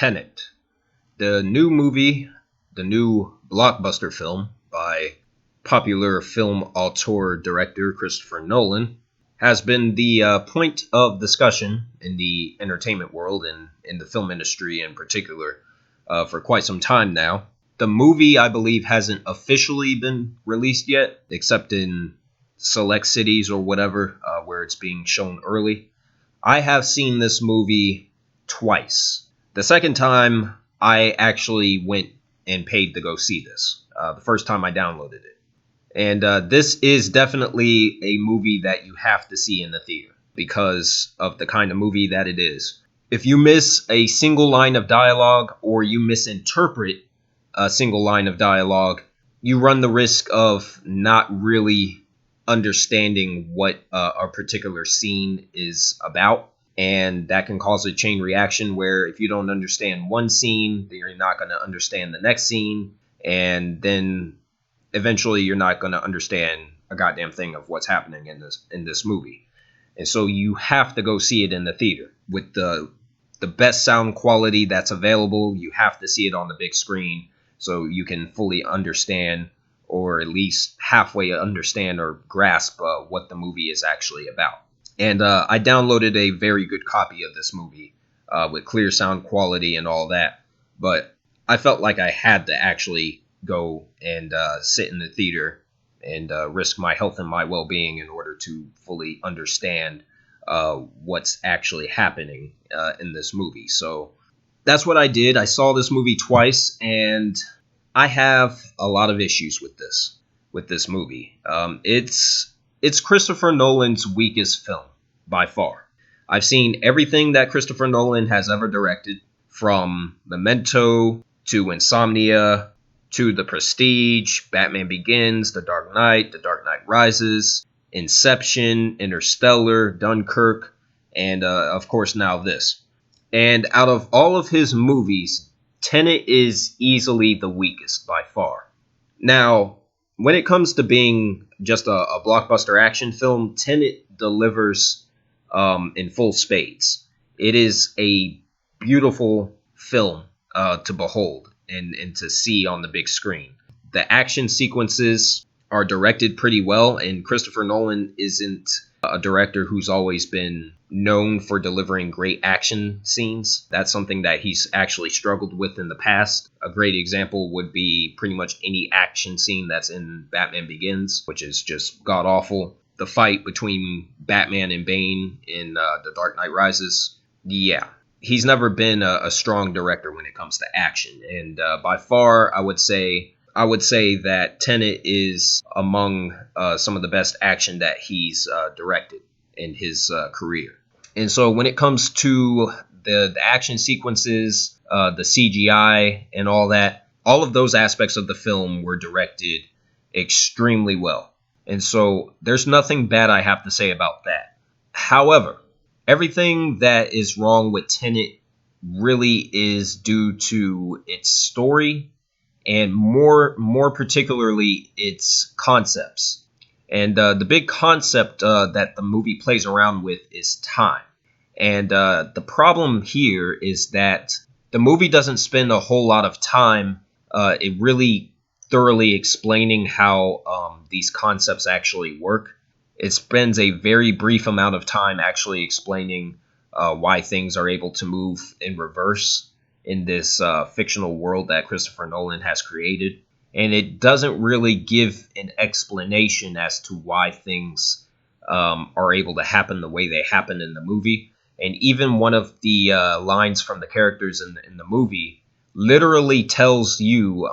Tenet, the new movie, the new blockbuster film by popular film auteur director Christopher Nolan, has been the point of discussion in the entertainment world and in the film industry in particular for quite some time now. The movie, I believe, hasn't officially been released yet, except in select cities or whatever, where it's being shown early. I have seen this movie twice. The second time, I actually went and paid to go see this. The first time I downloaded it. And this is definitely a movie that you have to see in the theater because of the kind of movie that it is. If you miss a single line of dialogue or you misinterpret a single line of dialogue, you run the risk of not really understanding what a particular scene is about. And that can cause a chain reaction where if you don't understand one scene, then you're not going to understand the next scene. And then eventually you're not going to understand a goddamn thing of what's happening in this movie. And so you have to go see it in the theater with the best sound quality that's available. You have to see it on the big screen so you can fully understand, or at least halfway understand or grasp what the movie is actually about. And I downloaded a very good copy of this movie with clear sound quality and all that. But I felt like I had to actually go and sit in the theater and risk my health and my well-being in order to fully understand what's actually happening in this movie. So that's what I did. I saw this movie twice, and I have a lot of issues with this movie. It's Christopher Nolan's weakest film by far. I've seen everything that Christopher Nolan has ever directed, from Memento to Insomnia to The Prestige, Batman Begins, The Dark Knight Rises, Inception, Interstellar, Dunkirk, and of course now this. And out of all of his movies, Tenet is easily the weakest by far. Now, when it comes to being just a blockbuster action film, Tenet delivers in full spades. It is a beautiful film to behold and to see on the big screen. The action sequences are directed pretty well, and Christopher Nolan isn't a director who's always been known for delivering great action scenes. That's something that he's actually struggled with in the past. A great example would be pretty much any action scene that's in Batman Begins, which is just god-awful. The fight between Batman and Bane in The Dark Knight Rises. Yeah, he's never been a strong director when it comes to action. And by far, I would say that Tenet is among some of the best action that he's directed in his career. And so when it comes to the action sequences, the CGI and all that, all of those aspects of the film were directed extremely well. And so there's nothing bad I have to say about that. However, everything that is wrong with Tenet really is due to its story and more particularly its concepts. And the big concept that the movie plays around with is time. And the problem here is that the movie doesn't spend a whole lot of time it really thoroughly explaining how these concepts actually work. It spends a very brief amount of time actually explaining why things are able to move in reverse in this fictional world that Christopher Nolan has created. And it doesn't really give an explanation as to why things are able to happen the way they happen in the movie. And even one of the lines from the characters in the movie literally tells you,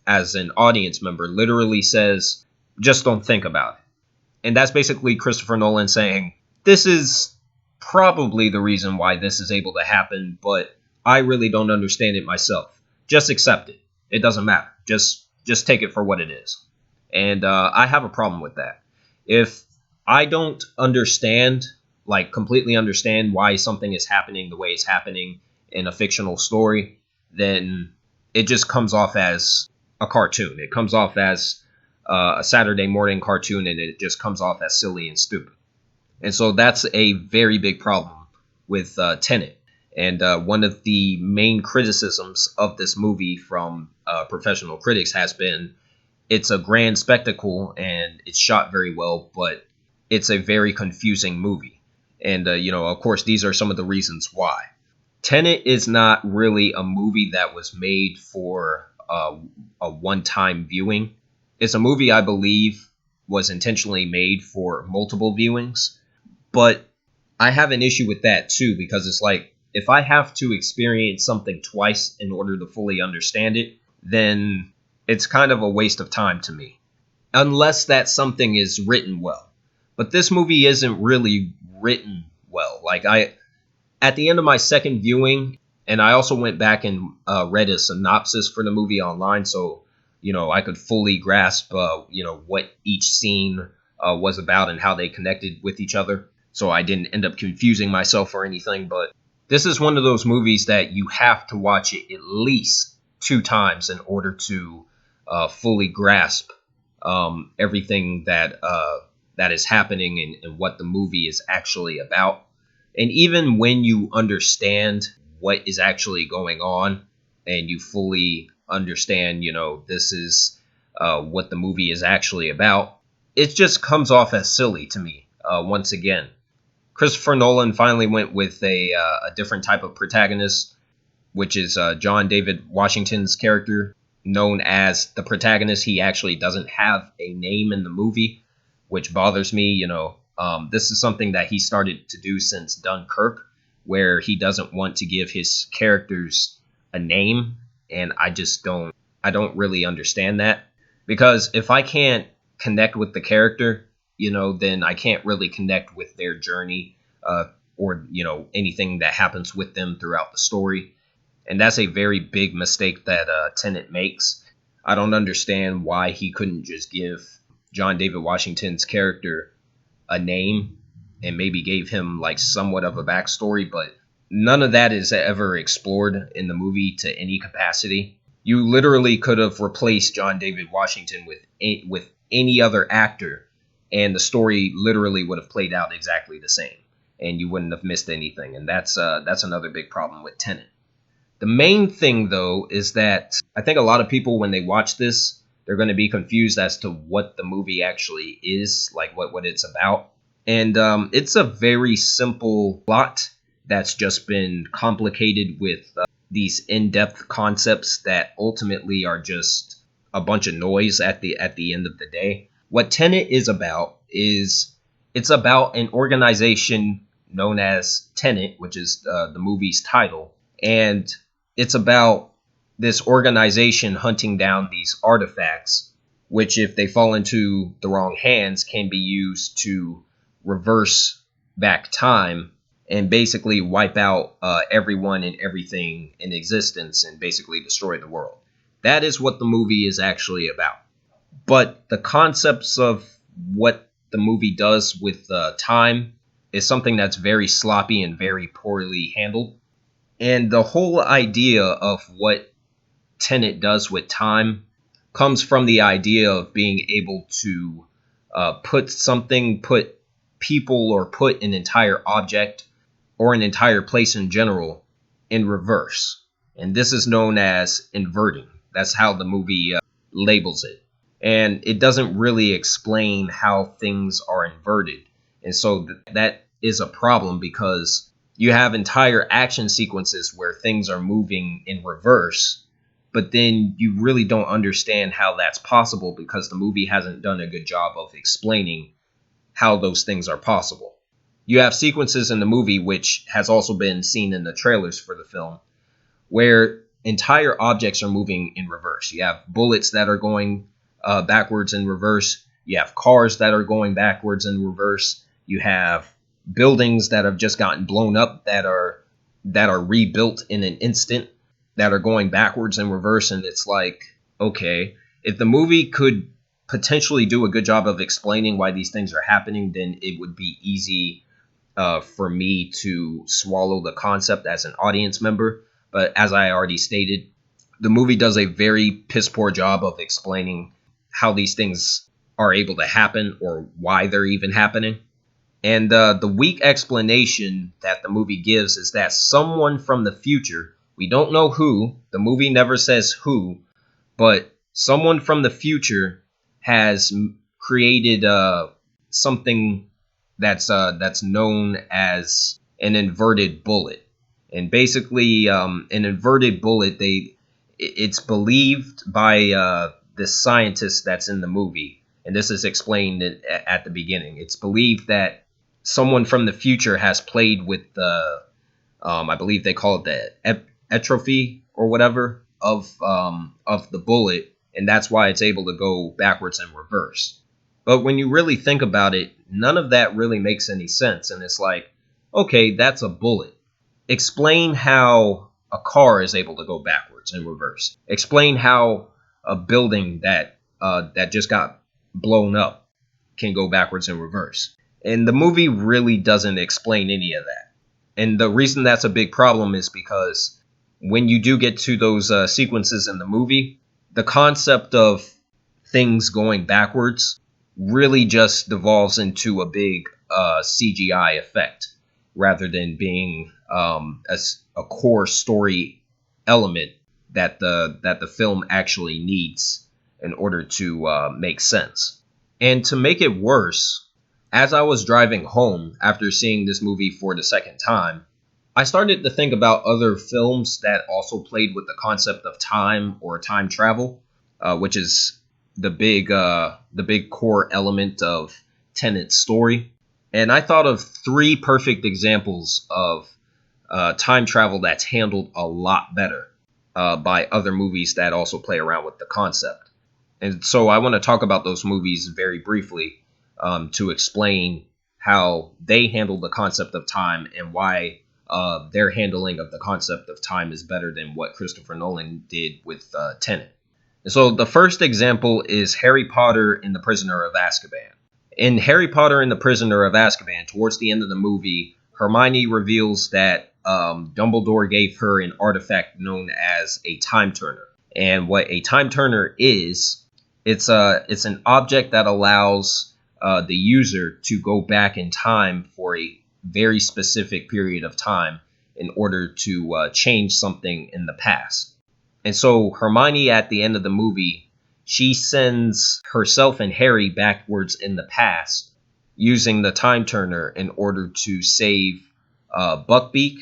as an audience member, literally says, just don't think about it. And that's basically Christopher Nolan saying, this is probably the reason why this is able to happen, but I really don't understand it myself. Just accept it. It doesn't matter. Just take it for what it is. And I have a problem with that. If I don't understand, like completely understand why something is happening the way it's happening in a fictional story, then it just comes off as a cartoon. It comes off as a Saturday morning cartoon, and it just comes off as silly and stupid. And so that's a very big problem with Tenet. And one of the main criticisms of this movie from professional critics has been it's a grand spectacle and it's shot very well, but it's a very confusing movie. And, of course, these are some of the reasons why. Tenet is not really a movie that was made for a one time viewing. It's a movie I believe was intentionally made for multiple viewings, but I have an issue with that too because it's like if I have to experience something twice in order to fully understand it, then it's kind of a waste of time to me. Unless that something is written well. But this movie isn't really written well. Like I at the end of my second viewing, and I also went back and read a synopsis for the movie online, so I could fully grasp what each scene was about and how they connected with each other. So I didn't end up confusing myself or anything. But this is one of those movies that you have to watch it at least two times in order to fully grasp everything that is happening and what the movie is actually about. And even when you understand what is actually going on and you fully understand, this is what the movie is actually about, it just comes off as silly to me once again. Christopher Nolan finally went with a different type of protagonist, which is John David Washington's character, known as the protagonist. He actually doesn't have a name in the movie, which bothers me. This is something that he started to do since Dunkirk, where he doesn't want to give his characters a name, and I don't really understand that. Because if I can't connect with the character, then I can't really connect with their journey, or anything that happens with them throughout the story. And that's a very big mistake that Tenet makes. I don't understand why he couldn't just give John David Washington's character a name and maybe gave him like somewhat of a backstory, but none of that is ever explored in the movie to any capacity. You literally could have replaced John David Washington with any other actor, and the story literally would have played out exactly the same, and you wouldn't have missed anything. And that's another big problem with Tenet. The main thing, though, is that I think a lot of people, when they watch this, they're going to be confused as to what the movie actually is, like what it's about. And it's a very simple plot that's just been complicated with these in-depth concepts that ultimately are just a bunch of noise at the end of the day. What Tenet is it's about an organization known as Tenet, which is the movie's title, and it's about this organization hunting down these artifacts, which, if they fall into the wrong hands, can be used to reverse back time and basically wipe out everyone and everything in existence and basically destroy the world. That is what the movie is actually about. But the concepts of what the movie does with time is something that's very sloppy and very poorly handled. And the whole idea of what Tenet does with time comes from the idea of being able to put people, or put an entire object or an entire place in general in reverse. And this is known as inverting. That's how the movie labels it. And it doesn't really explain how things are inverted. And so that is a problem, because you have entire action sequences where things are moving in reverse, but then you really don't understand how that's possible because the movie hasn't done a good job of explaining how those things are possible. You have sequences in the movie, which has also been seen in the trailers for the film, where entire objects are moving in reverse. You have bullets that are going backwards in reverse. You have cars that are going backwards in reverse. You have buildings that have just gotten blown up that are rebuilt in an instant, that are going backwards in reverse. And it's like, okay, if the movie could potentially do a good job of explaining why these things are happening, then it would be easy for me to swallow the concept as an audience member. But as I already stated, the movie does a very piss poor job of explaining how these things are able to happen or why they're even happening. And the weak explanation that the movie gives is that someone from the future, we don't know who, the movie never says who, but someone from the future has created something that's known as an inverted bullet. And basically, an inverted bullet, it's believed by this scientist that's in the movie, and this is explained at the beginning. It's believed that someone from the future has played with the I believe they call it the atrophy or whatever of the bullet, and that's why it's able to go backwards and reverse. But when you really think about it, none of that really makes any sense, and it's like, okay, that's a bullet. Explain how a car is able to go backwards and reverse. Explain how a building that just got blown up can go backwards and reverse. And the movie really doesn't explain any of that. And the reason that's a big problem is because when you do get to those sequences in the movie, the concept of things going backwards really just devolves into a big CGI effect rather than being a core story element that the film actually needs in order to make sense. And to make it worse, as I was driving home after seeing this movie for the second time, I started to think about other films that also played with the concept of time or time travel, which is the big core element of Tenet's story. And I thought of three perfect examples of time travel that's handled a lot better by other movies that also play around with the concept. And so I want to talk about those movies very briefly to explain how they handle the concept of time and why their handling of the concept of time is better than what Christopher Nolan did with Tenet. And so the first example is Harry Potter and the Prisoner of Azkaban. In Harry Potter and the Prisoner of Azkaban, towards the end of the movie, Hermione reveals that Dumbledore gave her an artifact known as a time turner. And what a time turner is, it's an object that allows the user to go back in time for a very specific period of time in order to change something in the past. And so Hermione, at the end of the movie, she sends herself and Harry backwards in the past using the time turner in order to save Buckbeak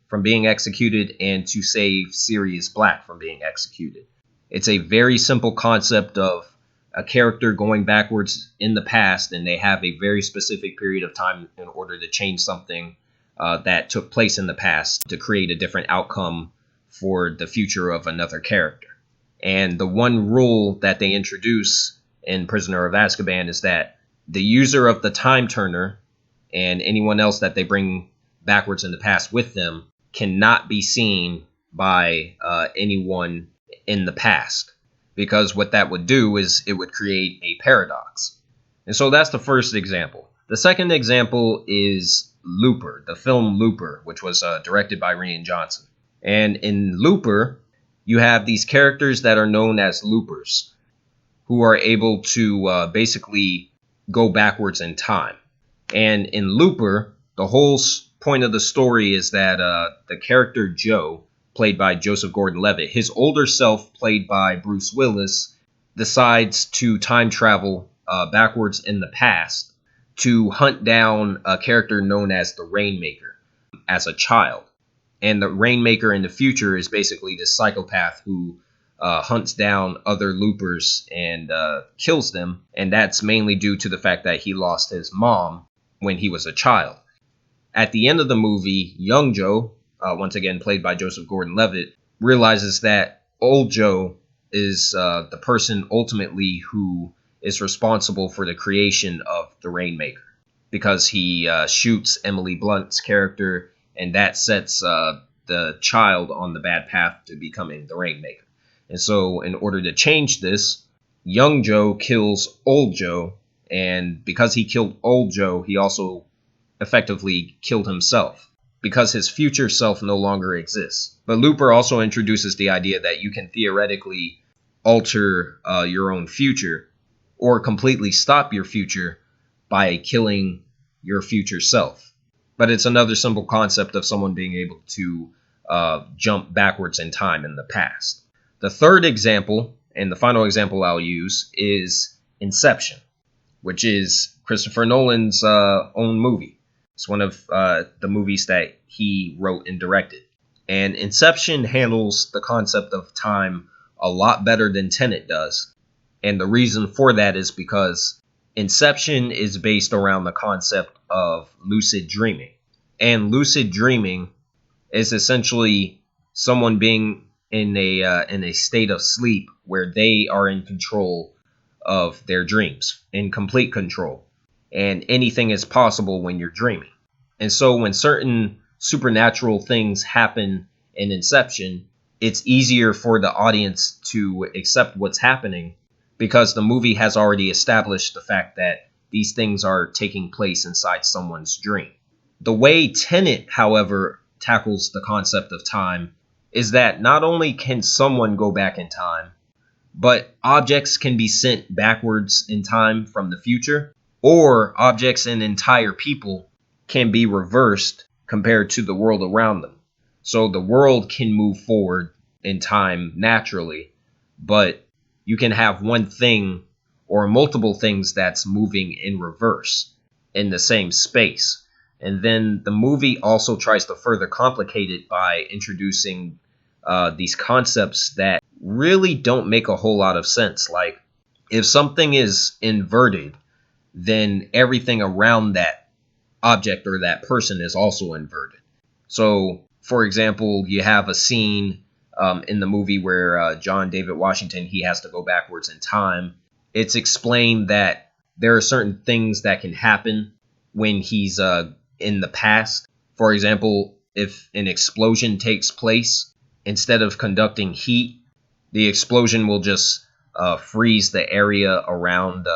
from being executed and to save Sirius Black from being executed. It's a very simple concept of a character going backwards in the past, and they have a very specific period of time in order to change something that took place in the past to create a different outcome for the future of another character. And the one rule that they introduce in Prisoner of Azkaban is that the user of the time turner and anyone else that they bring backwards in the past with them cannot be seen by anyone in the past. Because what that would do is it would create a paradox. And so that's the first example. The second example is Looper, the film Looper, which was directed by Rian Johnson. And in Looper, you have these characters that are known as loopers, who are able to basically go backwards in time. And in Looper, the whole point of the story is that the character Joe, played by Joseph Gordon-Levitt, his older self, played by Bruce Willis, decides to time travel backwards in the past to hunt down a character known as the Rainmaker as a child. And the Rainmaker in the future is basically this psychopath who hunts down other loopers and kills them. And that's mainly due to the fact that he lost his mom when he was a child. At the end of the movie, young Joe, once again played by Joseph Gordon-Levitt, realizes that old Joe is the person ultimately who is responsible for the creation of the Rainmaker, because he shoots Emily Blunt's character, and that sets the child on the bad path to becoming the Rainmaker. And so in order to change this, young Joe kills old Joe, and because he killed old Joe, he also effectively killed himself, because his future self no longer exists. But Looper also introduces the idea that you can theoretically alter your own future or completely stop your future by killing your future self. But it's another simple concept of someone being able to jump backwards in time in the past. The third example, and the final example I'll use, is Inception, which is Christopher Nolan's own movie. It's one of the movies that he wrote and directed. And Inception handles the concept of time a lot better than Tenet does. And the reason for that is because Inception is based around the concept of lucid dreaming. And lucid dreaming is essentially someone being in a state of sleep where they are in control of their dreams, in complete control. And anything is possible when you're dreaming. And so when certain supernatural things happen in Inception, it's easier for the audience to accept what's happening because the movie has already established the fact that these things are taking place inside someone's dream. The way Tenet, however, tackles the concept of time is that not only can someone go back in time, but objects can be sent backwards in time from the future, or objects and entire people can be reversed compared to the world around them. So the world can move forward in time naturally, but you can have one thing or multiple things that's moving in reverse in the same space. And then the movie also tries to further complicate it by introducing these concepts that really don't make a whole lot of sense. Like, if something is inverted, then everything around that object or that person is also inverted. So, for example, you have a scene in the movie where John David Washington, he has to go backwards in time. It's explained that there are certain things that can happen when he's in the past. For example, if an explosion takes place, instead of conducting heat, the explosion will just freeze the area around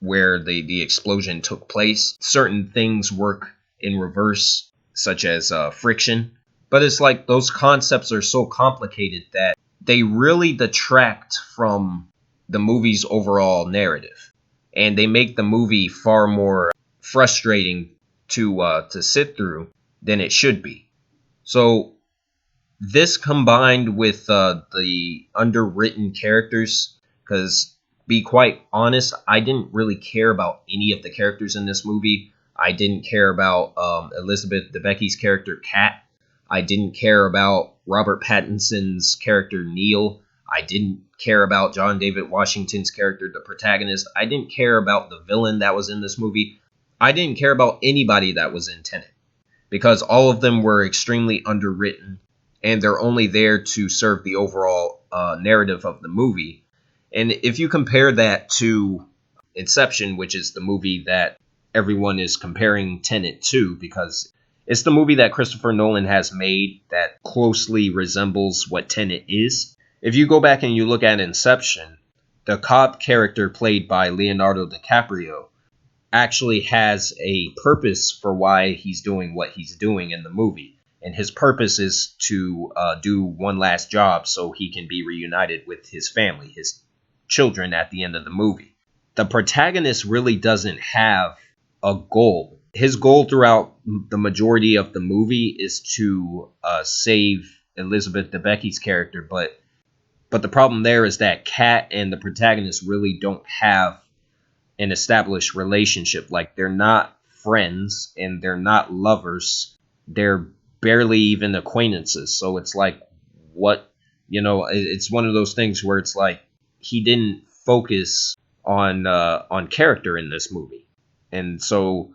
where the explosion took place. Certain things work in reverse, such as friction. But it's like those concepts are so complicated that they really detract from the movie's overall narrative. And they make the movie far more frustrating to sit through than it should be. So this combined with the underwritten characters, because be quite honest, I didn't really care about any of the characters in this movie. I didn't care about Elizabeth Debicki's character, Kat. I didn't care about Robert Pattinson's character, Neil. I didn't care about John David Washington's character, the protagonist. I didn't care about the villain that was in this movie. I didn't care about anybody that was in Tenet, because all of them were extremely underwritten, and they're only there to serve the overall narrative of the movie. And if you compare that to Inception, which is the movie that everyone is comparing Tenet to, because it's the movie that Christopher Nolan has made that closely resembles what Tenet is. If you go back and you look at Inception, the cop character played by Leonardo DiCaprio actually has a purpose for why he's doing what he's doing in the movie. And his purpose is to do one last job so he can be reunited with his family, his children, at the end of the movie. The protagonist really doesn't have a goal. His goal throughout the majority of the movie is to save Elizabeth Debicki's character, but the problem there is that Kat and the protagonist really don't have an established relationship. Like, they're not friends and they're not lovers. They're barely even acquaintances. So it's like, what, it's one of those things where it's like he didn't focus on character in this movie. And so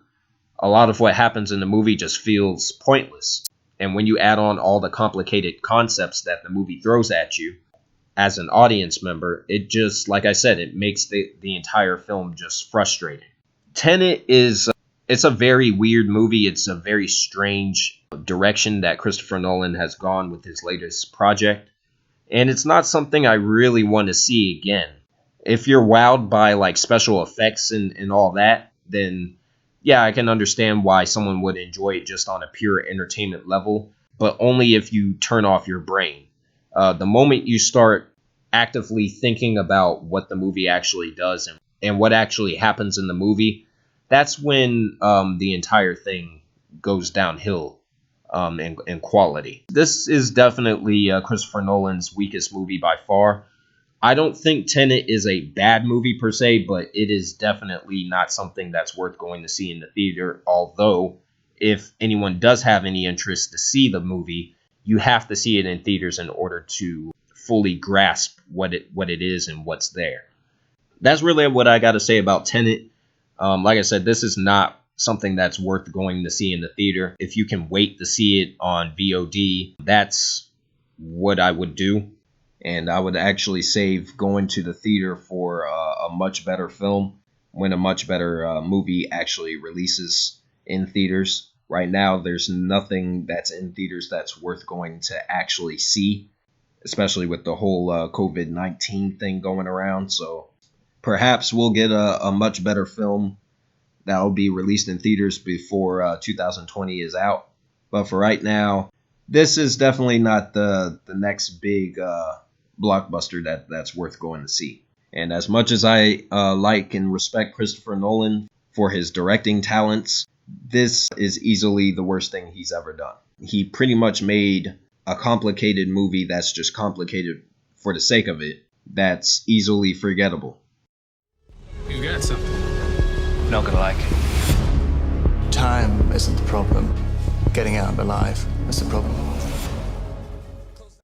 a lot of what happens in the movie just feels pointless. And when you add on all the complicated concepts that the movie throws at you as an audience member, it just, like I said, it makes the entire film just frustrating. Tenet it's a very weird movie. It's a very strange direction that Christopher Nolan has gone with his latest project. And it's not something I really want to see again. If you're wowed by like special effects and all that, then yeah, I can understand why someone would enjoy it just on a pure entertainment level, but only if you turn off your brain. The moment you start actively thinking about what the movie actually does and what actually happens in the movie, that's when the entire thing goes downhill in quality. This is definitely Christopher Nolan's weakest movie by far. I don't think Tenet is a bad movie per se, but it is definitely not something that's worth going to see in the theater. Although, if anyone does have any interest to see the movie, you have to see it in theaters in order to fully grasp what it is and what's there. That's really what I got to say about Tenet. Like I said, this is not something that's worth going to see in the theater. If you can wait to see it on VOD, that's what I would do. And I would actually save going to the theater for a much better film when a much better movie actually releases in theaters. Right now, there's nothing that's in theaters that's worth going to actually see, especially with the whole COVID-19 thing going around. So perhaps we'll get a much better film that will be released in theaters before 2020 is out. But for right now, this is definitely not the next big blockbuster that's worth going to see. And as much as I like and respect Christopher Nolan for his directing talents, this is easily the worst thing he's ever done. He pretty much made a complicated movie that's just complicated for the sake of it, that's easily forgettable. You got something. Not gonna like it. Time isn't the problem. Getting out alive is the problem.